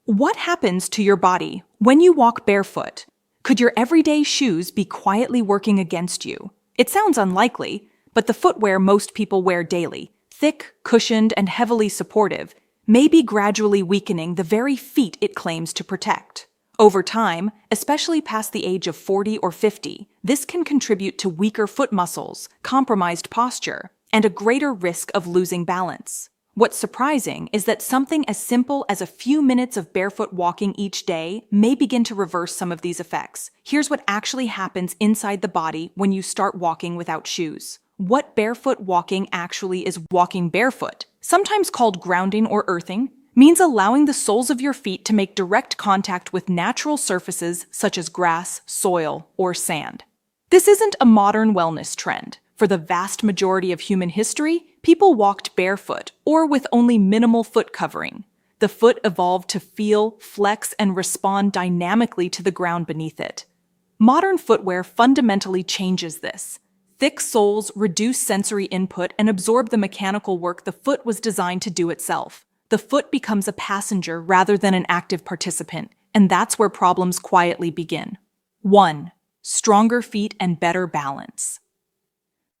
What happens to your body when you walk barefoot? Could your everyday shoes be quietly working against you? It sounds unlikely, but the footwear most people wear daily, thick, cushioned, and heavily supportive, may be gradually weakening the very feet it claims to protect. Over time, especially past the age of 40 or 50, this can contribute to weaker foot muscles, compromised posture, and a greater risk of losing balance. What's surprising is that something as simple as a few minutes of barefoot walking each day may begin to reverse some of these effects. Here's what actually happens inside the body when you start walking without shoes. What barefoot walking actually is. Walking barefoot, sometimes called grounding or earthing, means allowing the soles of your feet to make direct contact with natural surfaces such as grass, soil, or sand. This isn't a modern wellness trend. For the vast majority of human history, people walked barefoot or with only minimal foot covering. The foot evolved to feel, flex, and respond dynamically to the ground beneath it. Modern footwear fundamentally changes this. Thick soles reduce sensory input and absorb the mechanical work the foot was designed to do itself. The foot becomes a passenger rather than an active participant, and that's where problems quietly begin. 1. Stronger feet and better balance.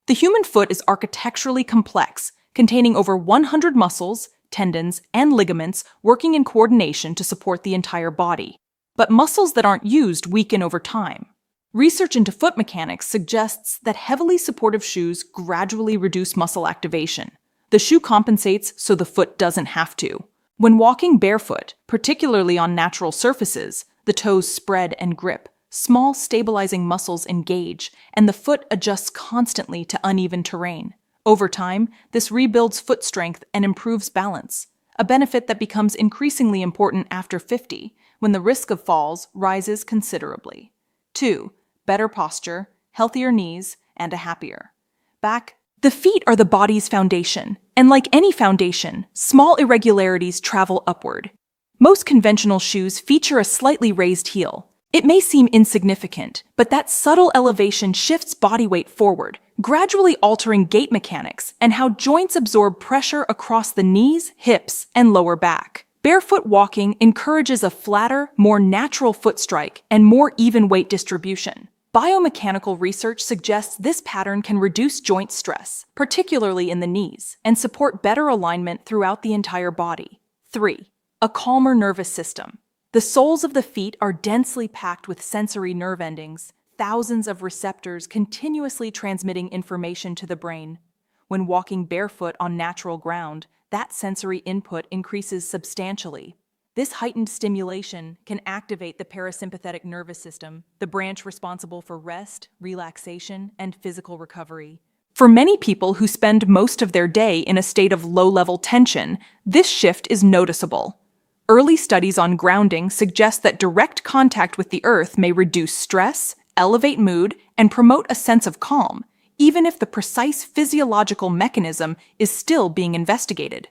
The human foot is architecturally complex, containing over 100 muscles, tendons, and ligaments working in coordination to support the entire body. But muscles that aren't used weaken over time. Research into foot mechanics suggests that heavily supportive shoes gradually reduce muscle activation. The shoe compensates so the foot doesn't have to. When walking barefoot, particularly on natural surfaces, the toes spread and grip. Small stabilizing muscles engage, and the foot adjusts constantly to uneven terrain. Over time, this rebuilds foot strength and improves balance, a benefit that becomes increasingly important after 50, when the risk of falls rises considerably. 2. Better posture, healthier knees, and a happier back. The feet are the body's foundation, and like any foundation, small irregularities travel upward. Most conventional shoes feature a slightly raised heel. It may seem insignificant, but that subtle elevation shifts body weight forward, gradually altering gait mechanics and how joints absorb pressure across the knees, hips, and lower back. Barefoot walking encourages a flatter, more natural foot strike and more even weight distribution. Biomechanical research suggests this pattern can reduce joint stress, particularly in the knees, and support better alignment throughout the entire body. 3. A calmer nervous system. The soles of the feet are densely packed with sensory nerve endings, thousands of receptors continuously transmitting information to the brain. When walking barefoot on natural ground, that sensory input increases substantially. This heightened stimulation can activate the parasympathetic nervous system, the branch responsible for rest, relaxation, and physical recovery. For many people who spend most of their day in a state of low-level tension, this shift is noticeable. Early studies on grounding suggest that direct contact with the earth may reduce stress, elevate mood, and promote a sense of calm, even if the precise physiological mechanism is still being investigated.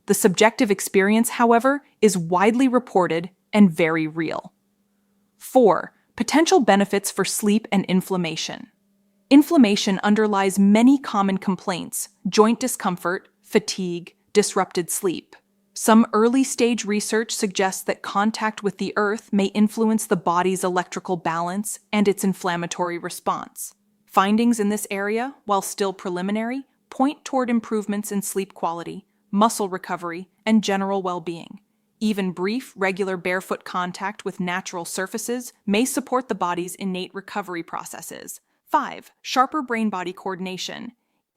The subjective experience, however, is widely reported and very real. 4. Potential benefits for sleep and inflammation. Inflammation underlies many common complaints: joint discomfort, fatigue, disrupted sleep. Some early-stage research suggests that contact with the earth may influence the body's electrical balance and its inflammatory response. Findings in this area, while still preliminary, point toward improvements in sleep quality, muscle recovery, and general well-being. Even brief, regular barefoot contact with natural surfaces may support the body's innate recovery processes. 5. Sharper brain-body coordination.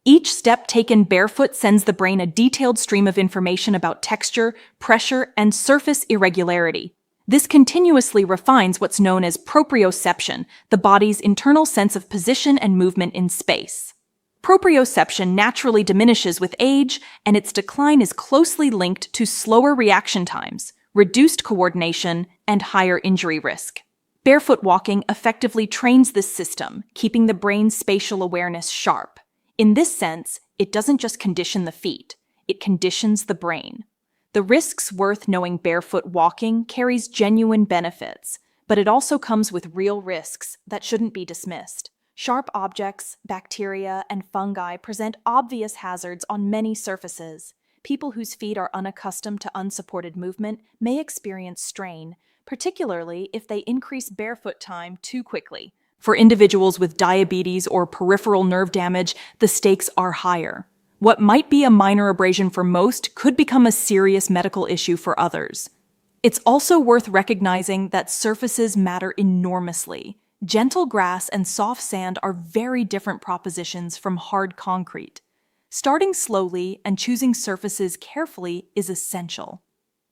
Each step taken barefoot sends the brain a detailed stream of information about texture, pressure, and surface irregularity. This continuously refines what's known as proprioception, the body's internal sense of position and movement in space. Proprioception naturally diminishes with age, and its decline is closely linked to slower reaction times, reduced coordination, and higher injury risk. Barefoot walking effectively trains this system, keeping the brain's spatial awareness sharp. In this sense, it doesn't just condition the feet, it conditions the brain. The risks worth knowing barefoot walking carries genuine benefits, but it also comes with real risks that shouldn't be dismissed. Sharp objects, bacteria, and fungi present obvious hazards on many surfaces. people whose feet are unaccustomed to unsupported movement may experience strain, particularly if they increase barefoot time too quickly. For individuals with diabetes or peripheral nerve damage, the stakes are higher. What might be a minor abrasion for most could become a serious medical issue for others. It's also worth recognizing that surfaces matter enormously. Gentle grass and soft sand are very different propositions from hard concrete. Starting slowly and choosing surfaces carefully is essential.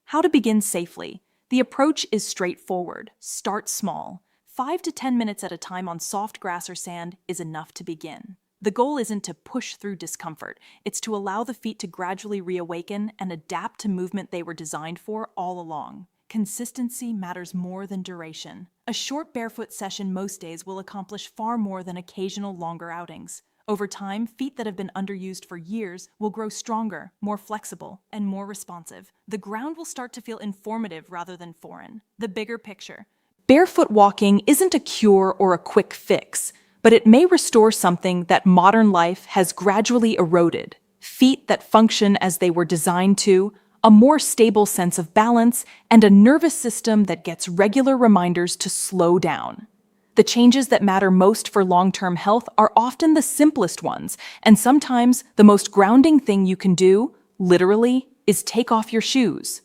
How to begin safely? The approach is straightforward. Start small. 5 to 10 minutes at a time on soft grass or sand is enough to begin. The goal isn't to push through discomfort. It's to allow the feet to gradually reawaken and adapt to movement they were designed for all along. Consistency matters more than duration. A short barefoot session most days will accomplish far more than occasional longer outings. Over time, feet that have been underused for years will grow stronger, more flexible, and more responsive. The ground will start to feel informative rather than foreign. The bigger picture. Barefoot walking isn't a cure or a quick fix, but it may restore something that modern life has gradually eroded. Feet that function as they were designed to, a more stable sense of balance, and a nervous system that gets regular reminders to slow down. The changes that matter most for long-term health are often the simplest ones, and sometimes the most grounding thing you can do, literally, is take off your shoes.